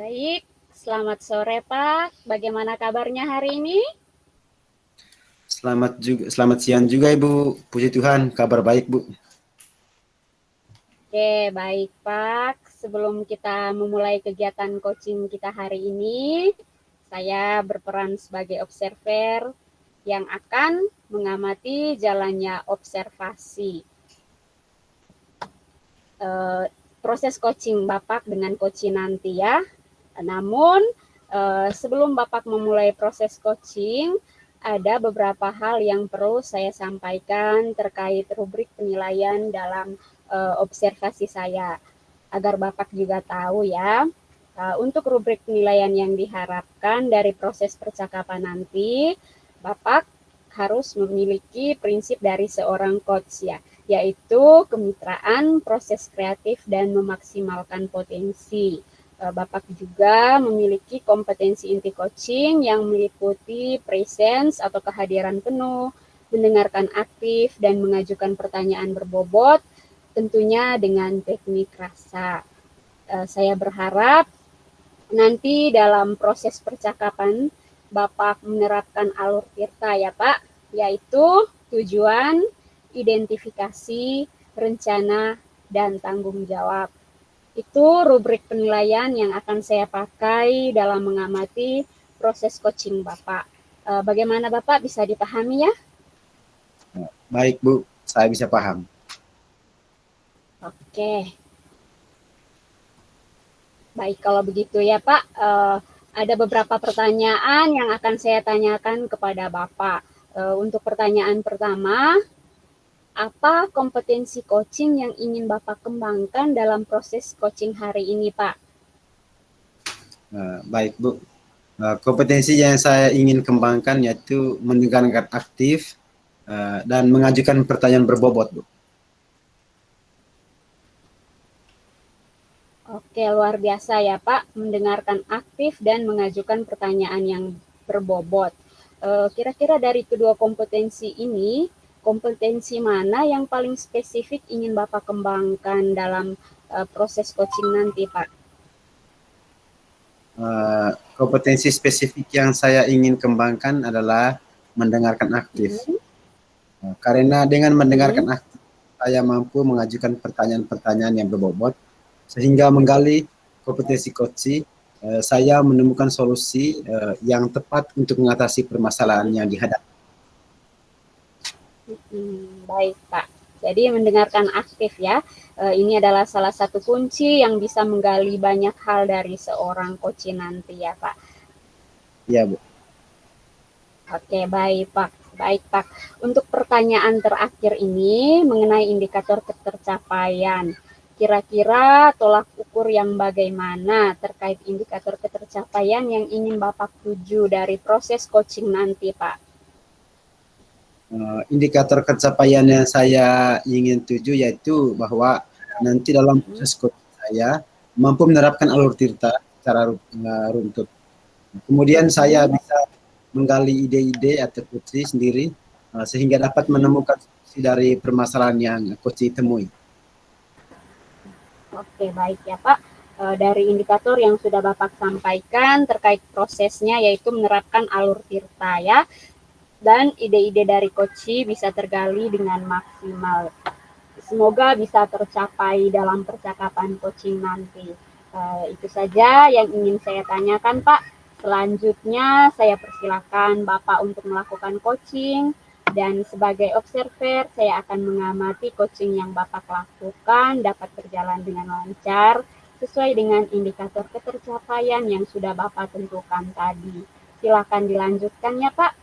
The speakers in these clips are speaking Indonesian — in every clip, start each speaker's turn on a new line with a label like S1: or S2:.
S1: Baik, selamat sore Pak. Bagaimana kabarnya hari ini?
S2: Selamat siang juga Ibu. Puji Tuhan, kabar baik Bu.
S1: Oke, baik Pak. Sebelum kita memulai kegiatan coaching kita hari ini, saya berperan sebagai observer yang akan mengamati jalannya observasi. Proses coaching Bapak dengan coaching nanti ya. Namun sebelum Bapak memulai proses coaching, ada beberapa hal yang perlu saya sampaikan terkait rubrik penilaian dalam observasi saya, agar Bapak juga tahu ya. Untuk rubrik penilaian yang diharapkan dari proses percakapan nanti, Bapak harus memiliki prinsip dari seorang coach ya, yaitu kemitraan, proses kreatif, dan memaksimalkan potensi. Bapak juga memiliki kompetensi inti coaching yang meliputi presence atau kehadiran penuh, mendengarkan aktif, dan mengajukan pertanyaan berbobot, tentunya dengan teknik rasa. Saya berharap nanti dalam proses percakapan Bapak menerapkan alur tirta ya Pak, yaitu tujuan, identifikasi, rencana, dan tanggung jawab. Itu rubrik penilaian yang akan saya pakai dalam mengamati proses coaching Bapak. Bagaimana Bapak, bisa dipahami ya?
S2: Baik Bu, saya bisa paham.
S1: Oke. Baik, kalau begitu ya Pak, ada beberapa pertanyaan yang akan saya tanyakan kepada Bapak. Untuk pertanyaan pertama, apa kompetensi coaching yang ingin Bapak kembangkan dalam proses coaching hari ini, Pak?
S2: Baik Bu, kompetensi yang saya ingin kembangkan yaitu mendengarkan aktif dan mengajukan pertanyaan berbobot Bu.
S1: Oke, luar biasa ya Pak, mendengarkan aktif dan mengajukan pertanyaan yang berbobot. Kira-kira dari kedua kompetensi ini, kompetensi mana yang paling spesifik ingin Bapak kembangkan dalam proses coaching nanti, Pak?
S2: Kompetensi spesifik yang saya ingin kembangkan adalah mendengarkan aktif. Karena dengan mendengarkan aktif, saya mampu mengajukan pertanyaan-pertanyaan yang berbobot, sehingga menggali kompetensi coaching, saya menemukan solusi yang tepat untuk mengatasi permasalahan yang dihadapi.
S1: Baik Pak, jadi mendengarkan aktif ya, ini adalah salah satu kunci yang bisa menggali banyak hal dari seorang coaching nanti ya Pak.
S2: Iya Bu.
S1: Oke, baik Pak. Baik Pak, untuk pertanyaan terakhir ini mengenai indikator ketercapaian. Kira-kira tolak ukur yang bagaimana terkait indikator ketercapaian yang ingin Bapak tuju dari proses coaching nanti, Pak?
S2: Indikator pencapaian yang saya ingin tuju yaitu bahwa nanti dalam proses coaching saya mampu menerapkan alur tirta secara runtut. Kemudian saya bisa menggali ide-ide atau coaching sendiri sehingga dapat menemukan solusi dari permasalahan yang coaching temui.
S1: Oke, baik ya Pak. Dari indikator yang sudah Bapak sampaikan terkait prosesnya yaitu menerapkan alur tirta ya, dan ide-ide dari coaching bisa tergali dengan maksimal. Semoga bisa tercapai dalam percakapan coaching nanti. Itu saja yang ingin saya tanyakan Pak. Selanjutnya saya persilakan Bapak untuk melakukan coaching, dan sebagai observer saya akan mengamati coaching yang Bapak lakukan dapat berjalan dengan lancar sesuai dengan indikator ketercapaian yang sudah Bapak tentukan tadi. Silakan dilanjutkan ya Pak.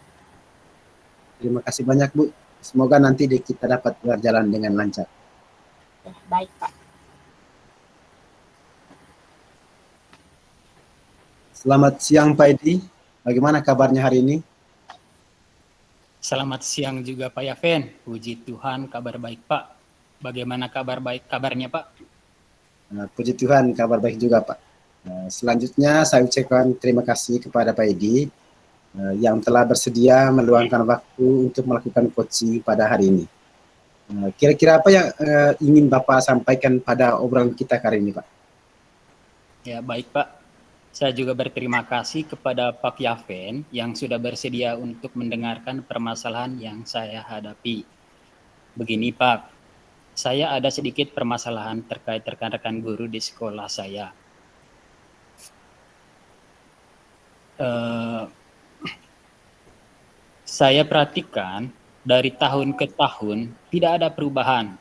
S2: Terima kasih banyak Bu. Semoga nanti kita dapat berjalan dengan lancar.
S1: Baik Pak.
S2: Selamat siang Pak Edi. Bagaimana kabarnya hari ini?
S3: Selamat siang juga Pak Yafen. Puji Tuhan, kabar baik Pak. Bagaimana kabarnya Pak?
S2: Puji Tuhan, kabar baik juga Pak. Selanjutnya saya ucapkan terima kasih kepada Pak Edi yang telah bersedia meluangkan waktu untuk melakukan coaching pada hari ini. Kira-kira apa yang ingin Bapak sampaikan pada obrolan kita kali ini Pak?
S3: Ya baik Pak. Saya juga berterima kasih kepada Pak Yafen yang sudah bersedia untuk mendengarkan permasalahan yang saya hadapi. Begini Pak, saya ada sedikit permasalahan terkait rekan-rekan guru di sekolah saya. Saya perhatikan dari tahun ke tahun tidak ada perubahan.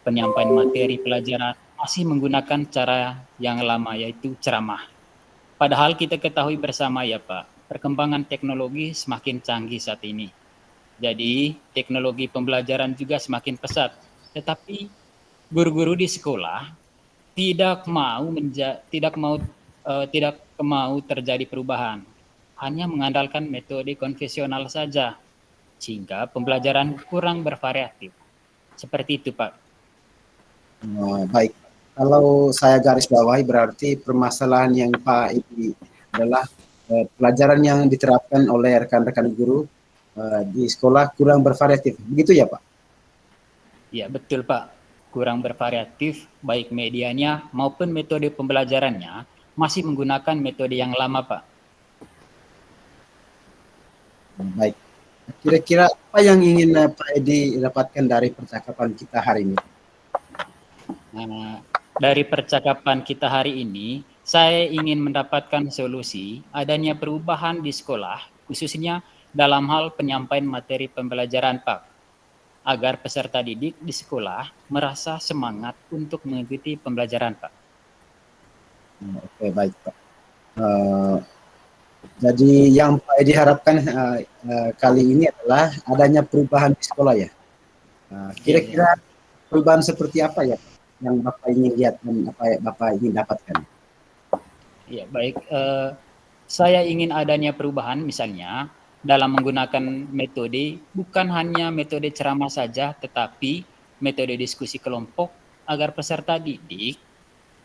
S3: Penyampaian materi pelajaran masih menggunakan cara yang lama, yaitu ceramah. Padahal kita ketahui bersama ya Pak, perkembangan teknologi semakin canggih saat ini. Jadi teknologi pembelajaran juga semakin pesat. Tetapi guru-guru di sekolah tidak mau terjadi perubahan. Hanya mengandalkan metode konvensional saja, sehingga pembelajaran kurang bervariatif. Seperti itu Pak.
S2: Baik, kalau saya garis bawahi berarti permasalahan yang Pak ini adalah pelajaran yang diterapkan oleh rekan-rekan guru di sekolah kurang bervariatif, begitu ya Pak?
S3: Ya betul Pak, kurang bervariatif baik medianya maupun metode pembelajarannya masih menggunakan metode yang lama Pak.
S2: Baik, kira-kira apa yang ingin Pak Edi dapatkan dari percakapan kita hari ini?
S3: Nah, dari percakapan kita hari ini, saya ingin mendapatkan solusi adanya perubahan di sekolah, khususnya dalam hal penyampaian materi pembelajaran Pak, agar peserta didik di sekolah merasa semangat untuk mengikuti pembelajaran Pak.
S2: Oke, baik Pak. Jadi yang Pak Edi harapkan kali ini adalah adanya perubahan di sekolah ya. Kira-kira perubahan seperti apa ya Pak yang Bapak ingin lihat dan apa yang Bapak ingin dapatkan?
S3: Ya baik, saya ingin adanya perubahan misalnya dalam menggunakan metode bukan hanya metode ceramah saja, tetapi metode diskusi kelompok agar peserta didik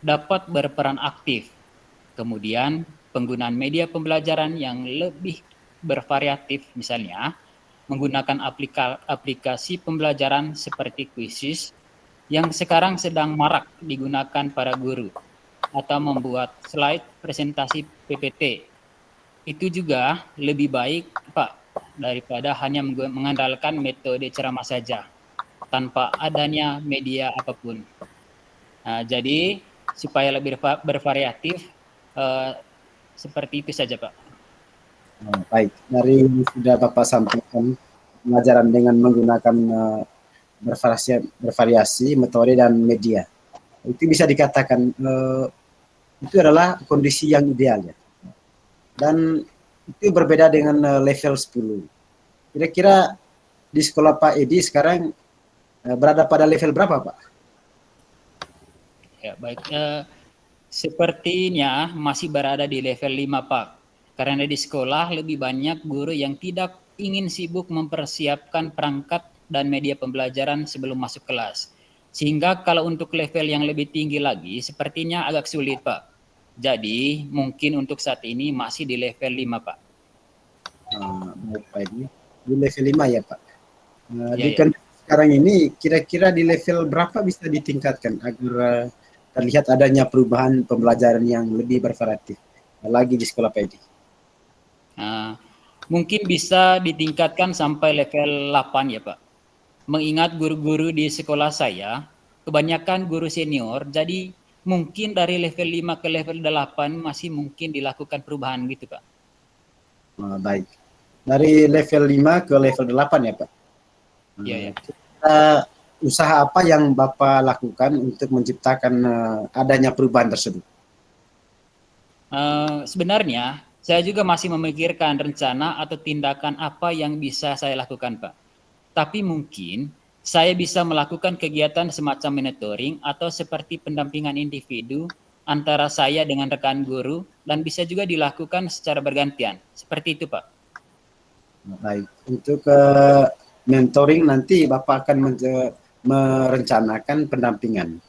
S3: dapat berperan aktif. Kemudian penggunaan media pembelajaran yang lebih bervariatif, misalnya menggunakan aplikasi pembelajaran seperti Quizizz yang sekarang sedang marak digunakan para guru, atau membuat slide presentasi PPT. Itu juga lebih baik Pak daripada hanya mengandalkan metode ceramah saja tanpa adanya media apapun. Nah, jadi supaya lebih bervariatif, seperti itu saja Pak.
S2: Baik, dari yang sudah Bapak sampaikan, pengajaran dengan menggunakan bervariasi metode dan media, itu bisa dikatakan itu adalah kondisi yang ideal ya. Dan itu berbeda dengan level 10. Kira-kira di sekolah Pak Edi sekarang berada pada level berapa Pak?
S3: Ya baik, sepertinya masih berada di level 5 Pak. Karena di sekolah lebih banyak guru yang tidak ingin sibuk mempersiapkan perangkat dan media pembelajaran sebelum masuk kelas. Sehingga kalau untuk level yang lebih tinggi lagi, sepertinya agak sulit Pak. Jadi mungkin untuk saat ini masih di level 5 Pak.
S2: Baik Pak Edi, di level 5 ya Pak.
S3: Ya.
S2: Sekarang ini kira-kira di level berapa bisa ditingkatkan agar terlihat adanya perubahan pembelajaran yang lebih bervariatif lagi di sekolah Pak Edi?
S3: Mungkin bisa ditingkatkan sampai level 8 ya Pak. Mengingat guru-guru di sekolah saya, kebanyakan guru senior, jadi mungkin dari level 5 ke level 8 masih mungkin dilakukan perubahan gitu Pak.
S2: Baik, dari level 5 ke level 8 ya Pak?
S3: Iya.
S2: Usaha apa yang Bapak lakukan untuk menciptakan adanya perubahan tersebut?
S3: Sebenarnya saya juga masih memikirkan rencana atau tindakan apa yang bisa saya lakukan Pak. Tapi mungkin saya bisa melakukan kegiatan semacam monitoring atau seperti pendampingan individu antara saya dengan rekan guru dan bisa juga dilakukan secara bergantian. Seperti itu Pak.
S2: Baik, untuk mentoring nanti Bapak akan merencanakan pendampingan.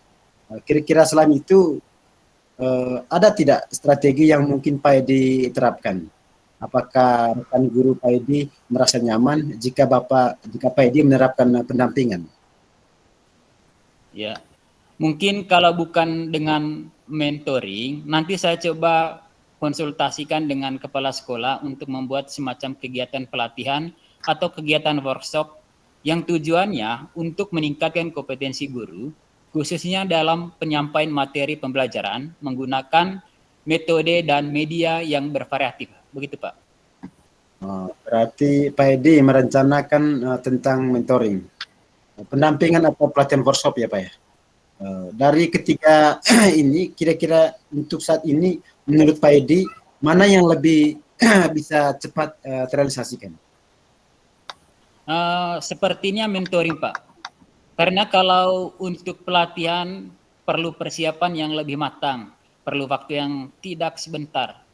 S2: Kira-kira selain itu ada tidak strategi yang mungkin Pak Edi terapkan? Apakah rekan guru Pak Edi merasa nyaman jika Pak Edi menerapkan pendampingan?
S3: Ya, mungkin kalau bukan dengan mentoring, nanti saya coba konsultasikan dengan kepala sekolah untuk membuat semacam kegiatan pelatihan atau kegiatan workshop yang tujuannya untuk meningkatkan kompetensi guru, khususnya dalam penyampaian materi pembelajaran menggunakan metode dan media yang bervariatif. Begitu, Pak.
S2: Berarti Pak Edi merencanakan tentang mentoring, pendampingan atau pelatihan workshop ya Pak ya. Dari ketiga ini kira-kira untuk saat ini menurut Pak Edi mana yang lebih bisa cepat terrealisasikan?
S3: Sepertinya mentoring, Pak. Karena kalau untuk pelatihan perlu persiapan yang lebih matang, perlu waktu yang tidak sebentar.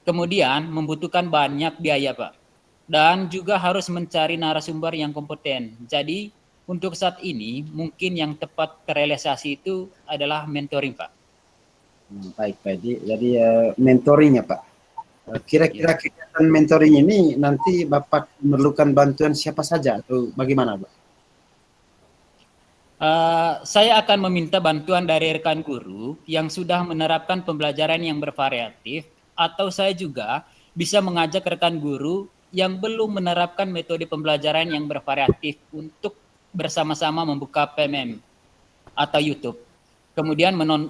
S3: Kemudian membutuhkan banyak biaya, Pak. Dan juga harus mencari narasumber yang kompeten. Jadi untuk saat ini mungkin yang tepat terrealisasi itu adalah mentoring, Pak.
S2: Baik Pak Edi, jadi mentoring ya Pak. Kira-kira kegiatan mentoring ini nanti Bapak memerlukan bantuan siapa saja atau bagaimana Pak?
S3: Saya akan meminta bantuan dari rekan guru yang sudah menerapkan pembelajaran yang bervariatif, atau saya juga bisa mengajak rekan guru yang belum menerapkan metode pembelajaran yang bervariatif untuk bersama-sama membuka PMM atau YouTube. Kemudian menonton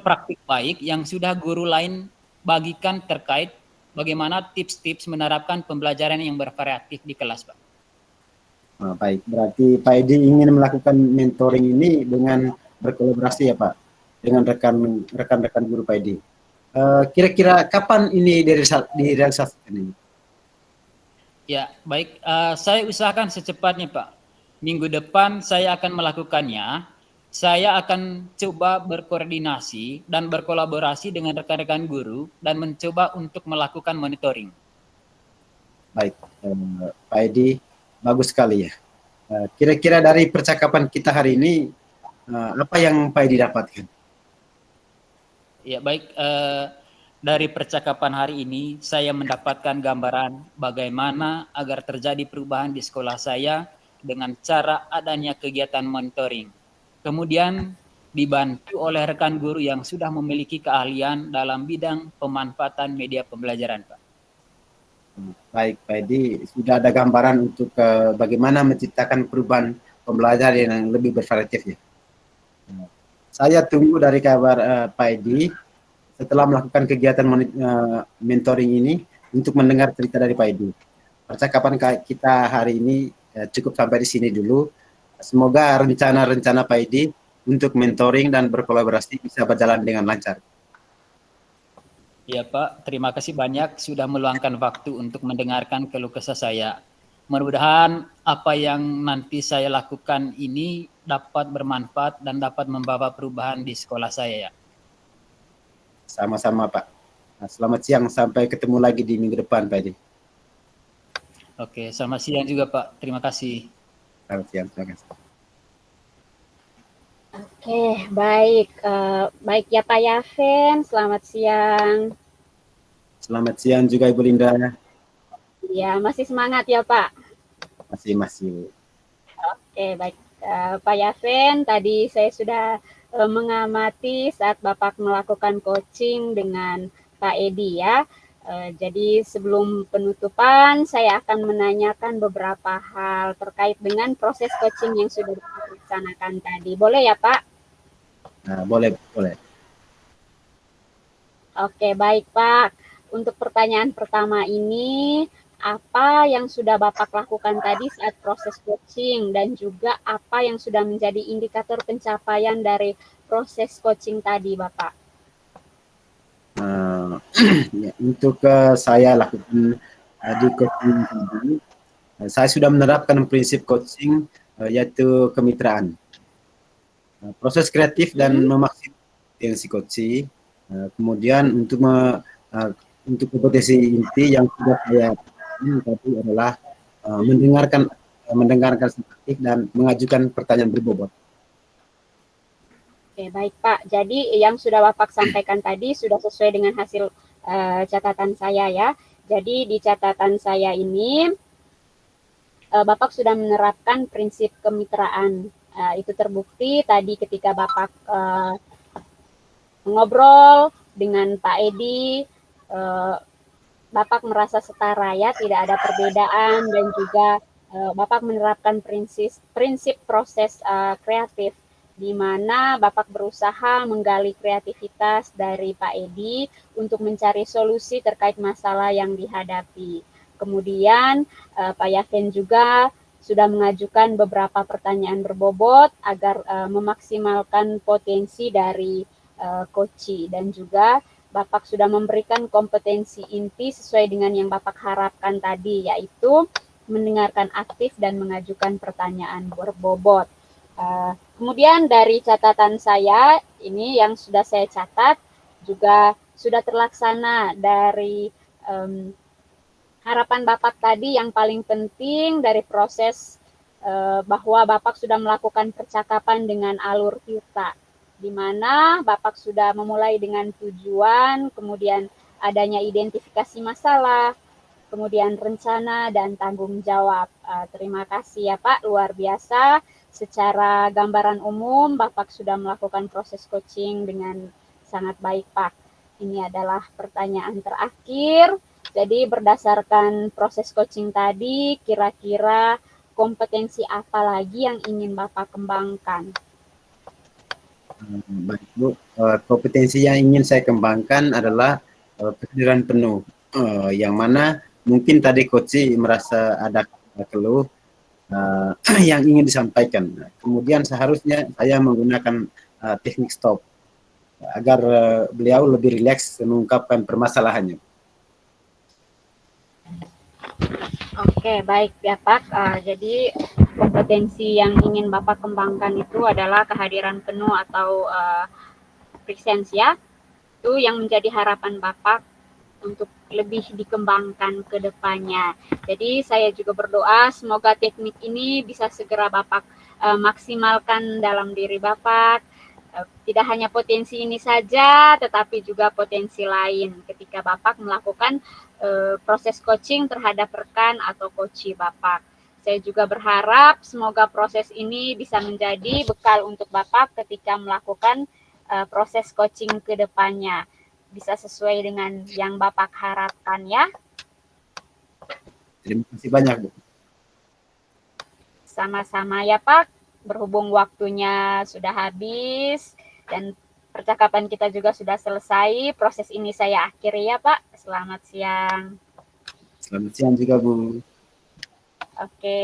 S3: praktik baik yang sudah guru lain bagikan terkait bagaimana tips-tips menerapkan pembelajaran yang bervariatif di kelas, Pak.
S2: Baik, berarti Pak Edi ingin melakukan mentoring ini dengan berkolaborasi ya Pak, dengan rekan-rekan guru Pak Edi. Kira-kira kapan ini direalisasikan ini?
S3: Ya, baik. Saya usahakan secepatnya, Pak. Minggu depan saya akan melakukannya. Saya akan coba berkoordinasi dan berkolaborasi dengan rekan-rekan guru dan mencoba untuk melakukan monitoring.
S2: Baik, Pak Edi, bagus sekali ya. Kira-kira dari percakapan kita hari ini, apa yang Pak Edi dapatkan?
S3: Ya, baik. Dari percakapan hari ini, saya mendapatkan gambaran bagaimana agar terjadi perubahan di sekolah saya dengan cara adanya kegiatan monitoring. Kemudian dibantu oleh rekan guru yang sudah memiliki keahlian dalam bidang pemanfaatan media pembelajaran, Pak.
S2: Baik, Pak Edi, sudah ada gambaran untuk bagaimana menciptakan perubahan pembelajaran yang lebih bervariatif ya. Saya tunggu dari kabar Pak Edi setelah melakukan kegiatan mentoring ini untuk mendengar cerita dari Pak Edi. Percakapan kita hari ini cukup sampai di sini dulu. Semoga rencana-rencana Pak Edi untuk mentoring dan berkolaborasi bisa berjalan dengan lancar.
S3: Ya Pak, terima kasih banyak sudah meluangkan waktu untuk mendengarkan keluh kesah saya. Mudah-mudahan apa yang nanti saya lakukan ini dapat bermanfaat dan dapat membawa perubahan di sekolah saya ya.
S2: Sama-sama Pak. Selamat siang, sampai ketemu lagi di minggu depan Pak Edi.
S3: Oke, selamat siang juga Pak. Terima kasih.
S2: Selamat siang, terima kasih.
S1: Oke, baik. Baik ya Pak Yafen, selamat siang.
S2: Selamat siang juga Ibu Linda.
S1: Ya, masih semangat ya Pak?
S2: Masih.
S1: Oke, baik. Pak Yafen, tadi saya sudah mengamati saat Bapak melakukan coaching dengan Pak Edi ya. Jadi sebelum penutupan, saya akan menanyakan beberapa hal terkait dengan proses coaching yang sudah dilaksanakan tadi. Boleh ya Pak?
S2: Nah, boleh.
S1: Oke, baik Pak. Untuk pertanyaan pertama ini, apa yang sudah Bapak lakukan tadi saat proses coaching dan juga apa yang sudah menjadi indikator pencapaian dari proses coaching tadi, Bapak?
S2: Ya, untuk saya lakukan di coaching tadi, saya sudah menerapkan prinsip coaching yaitu kemitraan, proses kreatif dan memaksimalkan potensi coaching. Kemudian untuk kompetensi inti yang sudah saya tadi adalah mendengarkan aktif dan mengajukan pertanyaan berbobot.
S1: Oke, baik Pak. Jadi yang sudah Bapak sampaikan tadi sudah sesuai dengan hasil catatan saya ya. Jadi di catatan saya ini Bapak sudah menerapkan prinsip kemitraan. Itu terbukti tadi ketika Bapak ngobrol dengan Pak Edi, Bapak merasa setara ya, tidak ada perbedaan, dan juga Bapak menerapkan prinsip proses kreatif, di mana Bapak berusaha menggali kreativitas dari Pak Edi untuk mencari solusi terkait masalah yang dihadapi. Kemudian Pak Yafen juga sudah mengajukan beberapa pertanyaan berbobot agar memaksimalkan potensi dari Koci, dan juga Bapak sudah memberikan kompetensi inti sesuai dengan yang Bapak harapkan tadi, yaitu mendengarkan aktif dan mengajukan pertanyaan berbobot. Kemudian dari catatan saya, ini yang sudah saya catat, juga sudah terlaksana dari harapan Bapak tadi. Yang paling penting dari proses bahwa Bapak sudah melakukan percakapan dengan alur tirta, di mana Bapak sudah memulai dengan tujuan, kemudian adanya identifikasi masalah, kemudian rencana dan tanggung jawab. Terima kasih ya Pak, luar biasa. Secara gambaran umum, Bapak sudah melakukan proses coaching dengan sangat baik Pak. Ini adalah pertanyaan terakhir. Jadi berdasarkan proses coaching tadi, kira-kira kompetensi apa lagi yang ingin Bapak kembangkan?
S2: Baik Bu, kompetensi yang ingin saya kembangkan adalah kesadaran penuh, yang mana mungkin tadi Koci merasa ada keluh yang ingin disampaikan. Kemudian seharusnya saya menggunakan teknik stop agar beliau lebih rileks mengungkapkan permasalahannya.
S1: Oke, baik ya Pak. Jadi kompetensi yang ingin Bapak kembangkan itu adalah kehadiran penuh atau presence ya. Itu yang menjadi harapan Bapak untuk lebih dikembangkan ke depannya. Jadi saya juga berdoa semoga teknik ini bisa segera Bapak maksimalkan dalam diri Bapak. Tidak hanya potensi ini saja, tetapi juga potensi lain ketika Bapak melakukan proses coaching terhadap rekan atau coach Bapak. Saya juga berharap semoga proses ini bisa menjadi bekal untuk Bapak ketika melakukan proses coaching ke depannya. Bisa sesuai dengan yang Bapak harapkan ya.
S2: Terima kasih banyak Bu.
S1: Sama-sama ya Pak. Berhubung waktunya sudah habis dan percakapan kita juga sudah selesai, proses ini saya akhiri ya Pak. Selamat siang.
S2: Selamat siang juga Bu.
S1: Oke.